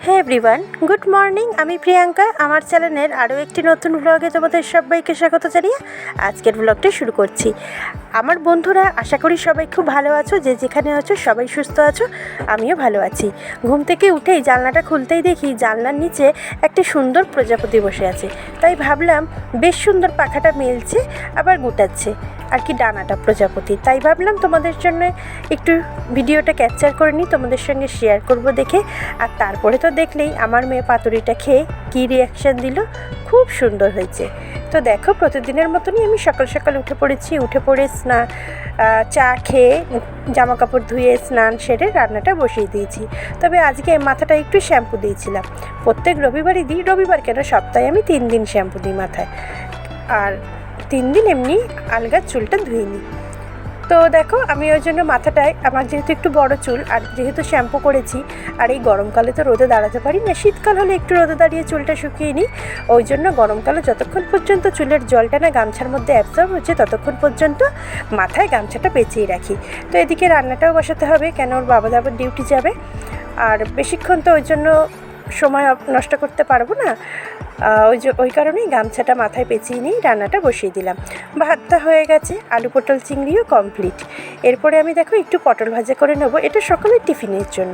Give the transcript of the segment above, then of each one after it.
হে everyone, good morning. আমি প্রিয়াঙ্কা। আমার চ্যানেলের আরও একটি নতুন ব্লগে তোমাদের সবাইকে স্বাগত জানিয়ে আজকের ব্লগটা শুরু করছি। আমার বন্ধুরা, আশা করি সবাই খুব ভালো আছো। যে যেখানে আছো সবাই সুস্থ আছো, আমিও ভালো আছি। ঘুম থেকে উঠেই জানলাটা খুলতেই দেখি জানলার নিচে একটি সুন্দর প্রজাপতি বসে আছে। তাই ভাবলাম বেশ সুন্দর পাখাটা মেলছে, আবার গোটাচ্ছে আর কি ডানাটা প্রজাপতি। তাই ভাবলাম তোমাদের জন্য একটু ভিডিওটা ক্যাপচার করে নিই, তোমাদের সঙ্গে শেয়ার করব দেখে। আর তারপরে তো দেখলেই আমার মেয়ে পাতুরিটা খেয়ে কী রিয়াকশান দিল, খুব সুন্দর হয়েছে। তো দেখো, প্রতিদিনের মতনই আমি সকাল সকাল উঠে পড়েছি। উঠে পড়ে চা খেয়ে জামা কাপড় ধুয়ে স্নান সেরে রান্নাটা বসিয়ে দিয়েছি। তবে আজকে মাথাটা একটু শ্যাম্পু দিয়েছিলাম। প্রত্যেক রবিবারই দিই, রবিবার কেন, সপ্তাহে আমি 3 দিন শ্যাম্পু দিই মাথায়, আর 3 দিন এমনি আলগা চুলটা ধুয়ে নিই। তো দেখো, আমি ওই জন্য মাথাটায়, আমার যেহেতু একটু বড় চুল আর যেহেতু শ্যাম্পু করেছি, আর এই গরমকালে তো রোদে দাঁড়াতে পারি না, শীতকাল হলে একটু রোদে দাঁড়িয়ে চুলটা শুকিয়ে নিই। ওই জন্য গরমকালে যতক্ষণ পর্যন্ত চুলের জলটা না গামছার মধ্যে অ্যাবজর্ব হচ্ছে, ততক্ষণ পর্যন্ত মাথায় গামছাটা পেঁচিয়ে রাখি। তো এদিকে রান্নাটাও বসাতে হবে, কেন ওর বাবা আবার ডিউটি যাবে, আর বেশিক্ষণ তো ওই জন্য সময় নষ্ট করতে পারবো না। ওই কারণেই গামছাটা মাথায় পেঁচিয়ে নিয়ে রান্নাটা বসিয়ে দিলাম। ভাতটা হয়ে গেছে, আলু পটল চিংড়িও কমপ্লিট। এরপরে আমি দেখো একটু পটল ভাজা করে নেবো, এটা সকালের টিফিনের জন্য।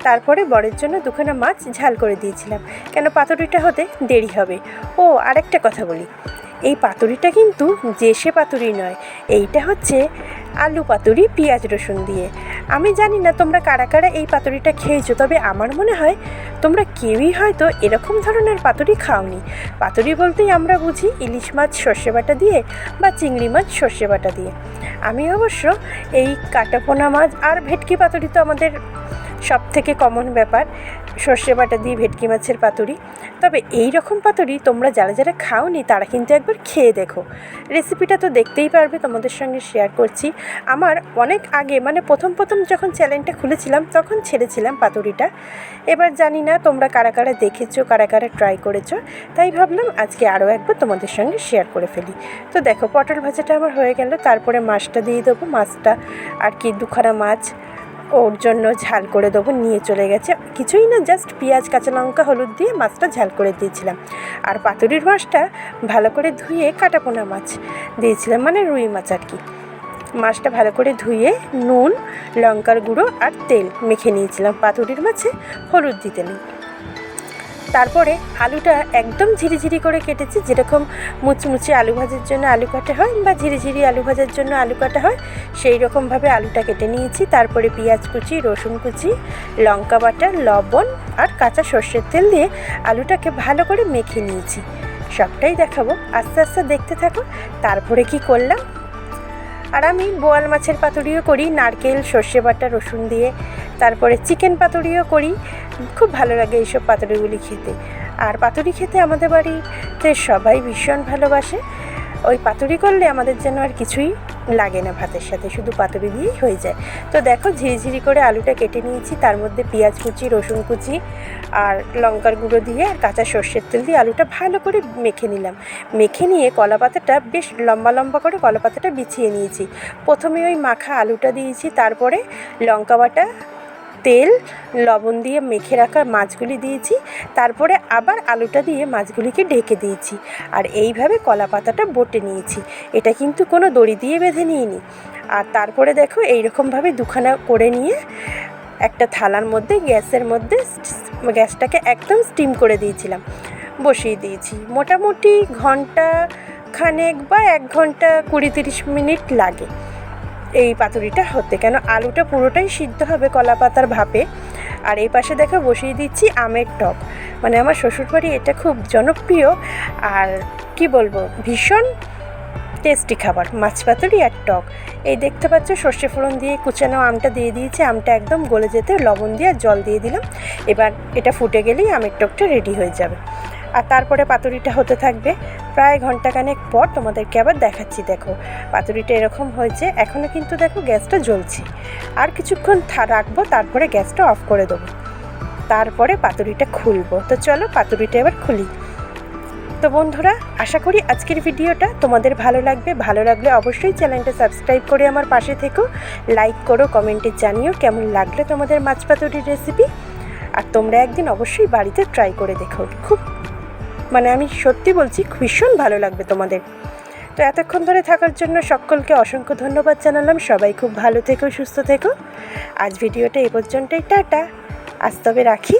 তারপরে বরের জন্য 2খানা মাছ ঝাল করে দিয়েছিলাম, কেন পাতুরিটা হতে দেরি হবে। ও আরেকটা কথা বলি, এই পাতুরিটা কিন্তু জেসে পাতুরি নয়, এইটা হচ্ছে আলু পাতুরি পেঁয়াজ রসুন দিয়ে। আমি জানি না তোমরা কারা কারা এই পাতুরিটা খেয়েছো, তবে আমার মনে হয় তোমরা কেউই হয়তো এরকম ধরনের পাতুরি খাওনি। পাতুরি বলতেই আমরা বুঝি ইলিশ মাছ সর্ষে বাটা দিয়ে বা চিংড়ি মাছ সর্ষে বাটা দিয়ে। আমি অবশ্য এই কাটাপোনা মাছ আর ভেটকি পাতুরি তো আমাদের সব থেকে কমন ব্যাপার, সর্ষে বাটা দিয়ে ভেটকি মাছের পাতুরি। তবে এই রকম পাতুরি তোমরা যারা যারা খাওনি তারা কিন্তু একবার খেয়ে দেখো। রেসিপিটা তো দেখতেই পারবে, তোমাদের সঙ্গে শেয়ার করছি। আমার অনেক আগে, মানে প্রথম যখন চ্যানেলটা খুলেছিলাম তখন ছেড়েছিলাম পাতুরিটা। এবার জানি না তোমরা কারা কারা দেখেছো, কারা কারা ট্রাই করেছো, তাই ভাবলাম আজকে আরও একবার তোমাদের সঙ্গে শেয়ার করে ফেলি। তো দেখো, পটল ভাজাটা আমার হয়ে গেল, তারপরে মাছটা দিয়ে দেবো। মাছটা আর কি 2খানা মাছ ওর জন্য ঝাল করে দেবো, নিয়ে চলে গেছে। কিছুই না, জাস্ট পেঁয়াজ কাঁচা লঙ্কা হলুদ দিয়ে মাছটা ঝাল করে দিয়েছিলাম। আর পাতুরির মাছটা ভালো করে ধুয়ে কাটাপোনা মাছ দিয়েছিলাম, মানে রুই মাছ আর কি। মাছটা ভালো করে ধুয়ে নুন, লঙ্কার গুঁড়ো আর তেল মেখে নিয়েছিলাম, পাতুরির মাছে হলুদ দিতে নেই। তারপরে আলুটা একদম ঝিরিঝিরি করে কেটেছি, যেরকম মুচমুচে আলু ভাজার জন্য আলু কাটা হয় বা ঝিরিঝিরি আলু ভাজার জন্য আলু কাটা হয়, সেই রকমভাবে আলুটা কেটে নিয়েছি। তারপরে পেঁয়াজ কুচি, রসুন কুচি, লঙ্কা বাটা, লবণ আর কাঁচা সর্ষের তেল দিয়ে আলুটাকে ভালো করে মেখে নিয়েছি। সবটাই দেখাবো, আস্তে আস্তে দেখতে থাকো। তারপরে কি করলাম, আর আমি বোয়াল মাছের পাতুরিও করি নারকেল সর্ষে বাটা রসুন দিয়ে। তারপরে চিকেন পাতুরিও করি, খুব ভালো লাগে এইসব পাতুরিগুলি খেতে। আর পাতুরি খেতে আমাদের বাড়িতে সবাই ভীষণ ভালোবাসে। ওই পাতুরি করলে আমাদের যেন আর কিছুই লাগে না ভাতের সাথে, শুধু পাতুরি দিয়েই হয়ে যায়। তো দেখো, ঝিরিঝিরি করে আলুটা কেটে নিয়েছি, তার মধ্যে পেঁয়াজ কুচি, রসুন কুচি আর লঙ্কার গুঁড়ো দিয়ে আর কাঁচা সর্ষের তেল দিয়ে আলুটা ভালো করে মেখে নিলাম। মেখে নিয়ে কলা পাতাটা বেশ লম্বা লম্বা করে কলা পাতাটা বিছিয়ে নিয়েছি। প্রথমে ওই মাখা আলুটা দিয়েছি, তারপরে লঙ্কা বাটা, তেল, লবণ দিয়ে মেখে রাখা মাছগুলি দিয়েছি, তারপরে আবার আলুটা দিয়ে মাছগুলিকে ঢেকে দিয়েছি। আর এইভাবে কলা পাতাটা বটে নিয়েছি, এটা কিন্তু কোনো দড়ি দিয়ে বেঁধে নিইনি। আর তারপরে দেখো, এইরকমভাবে 2খানা করে নিয়ে একটা থালার মধ্যে গ্যাসটাকে একদম স্টিম করে দিয়েছিলাম, বসিয়ে দিয়েছি। মোটামুটি ঘন্টা খানেক বা 1 ঘন্টা 20-30 মিনিট লাগে এই পাতুরিটা হতে, কেন আলুটা পুরোটাই সিদ্ধ হবে কলা পাতার ভাপে। আর এই পাশে দেখো বসিয়ে দিচ্ছি আমের টক, মানে আমার শ্বশুরবাড়ি এটা খুব জনপ্রিয় আর কি বলবো, ভীষণ টেস্টি খাবার, মাছ পাতুরি আর টক। এই দেখতে পাচ্ছ সর্ষে ফোড়ন দিয়ে কুচানো আমটা দিয়ে দিয়েছি, আমটা একদম গলে যেতে লবণ দিয়ে জল দিয়ে দিলাম। এবার এটা ফুটে গেলেই আমের টকটা রেডি হয়ে যাবে। আর তারপরে পাতুরিটা হতে থাকবে। প্রায় ঘন্টাখানেক পর তোমাদেরকে আবার দেখাচ্ছি। দেখো, পাতুরিটা এরকম হয়েছে, এখনও কিন্তু দেখো গ্যাসটা জ্বলছে। আর কিছুক্ষণ রাখবো, তারপরে গ্যাসটা অফ করে দেবো, তারপরে পাতুরিটা খুলবো। তো চলো পাতুরিটা এবার খুলি। তো বন্ধুরা, আশা করি আজকের ভিডিওটা তোমাদের ভালো লাগবে। ভালো লাগলে অবশ্যই চ্যানেলটা সাবস্ক্রাইব করে আমার পাশে থেকো, লাইক করো, কমেন্টে জানিও কেমন লাগলো তোমাদের মাছ পাতুরির রেসিপি। আর তোমরা একদিন অবশ্যই বাড়িতে ট্রাই করে দেখো, খুব মানে আমি সত্যি বলছি ভীষণ ভালো লাগবে তোমাদের। তো এতক্ষণ ধরে থাকার জন্য সকলকে অসংখ্য ধন্যবাদ জানালাম। সবাই খুব ভালো থেকো, সুস্থ থেকো। আজ ভিডিওটা এই পর্যন্তই, টাটা। আজ তবে রাখি।